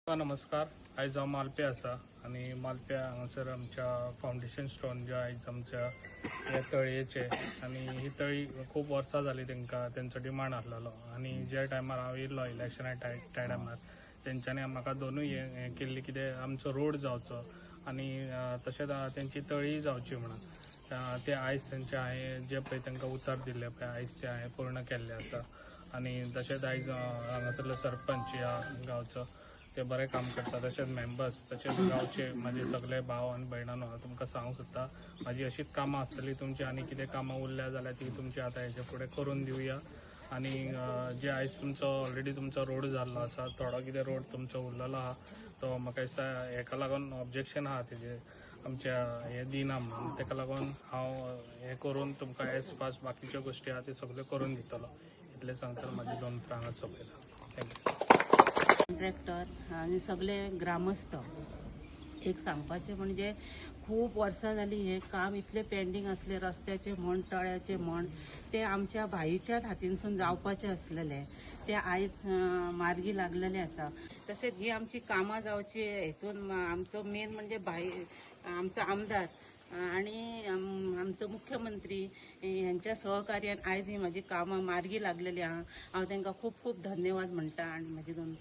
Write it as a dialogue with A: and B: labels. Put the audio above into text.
A: नमस्कार. आयज हांव मालप्या आसा आनी मालप्या हांगासर आमच्या फावंडेशन स्टोन जे आयज आमच्या ह्या तळयेचे आनी ही तळी खूब वर्सां जाली तेंचो डिमांड आसलेलो आनी ज्या टायमार हांव येयल्लो इलेक्शना त्या टायमार तेंच्यांनी म्हाका दोनूय हें केल्ली कितें आमचो रोड जावचो आनी तशेंच तेंची तळी जावची म्हणून ते आयज तेंचे हांवें जे पळय तांकां उतर दिल्ले पळय आयज ते हांवें पूर्ण केल्ले आसा आनी तशेंच आयज हांगासरलो सरपंच ह्या गांवचो ते बरें काम करता तशेंच मेंबर्स तशेंच गांवचे म्हाजे सगळे भाव आनी भयणांनो हांव तुमकां सांगूंक सोदता म्हाजी अशीच कामां आसतली तुमची आनी कितें कामां उरल्या जाल्यार ती तुमची आतां हेजे फुडें करून दिवया आनी जे आयज तुमचो ऑलरेडी तुमचो रोड जाल्लो आसा थोडो कितें रोड तुमचो उरलेलो आहा तो म्हाका दिसता हेका लागून ऑब्जेक्शन आहा तेजेर आमच्या हे दिना म्हणून तेका लागून हांव हें करून तुमकां एज फास्ट बाकीच्यो गोश्टी आहा त्यो सगळ्यो करून दितलो इतलें सांगता म्हाजी दोन उतरां हांगाच सोंपयता. थँक्यू.
B: कॉन्ट्रॅक्टर आणि सगळे ग्रामस्थ एक सांगपाचें म्हणजे खूब वर्सां जालीं हें काम इतलें पेंडींग आसलें रस्त्याचें म्हण तळ्याचें म्हण तें आमच्या भाईच्याच हातीनसून जावपाचें आसलेलें तें आयज मार्गी लागलेलें आसा. तशेंच ही आमची कामां जावची हेतून आमचो मेन म्हणजे भाई आमचो आमदार आणि आमचो मुख्यमंत्री यांच्या सहकार्यान आयज ही म्हाजी कामां मार्गी लागलेली आहा. हांव तांकां खूब खूब धन्यवाद म्हणटा आनी म्हाजी दोन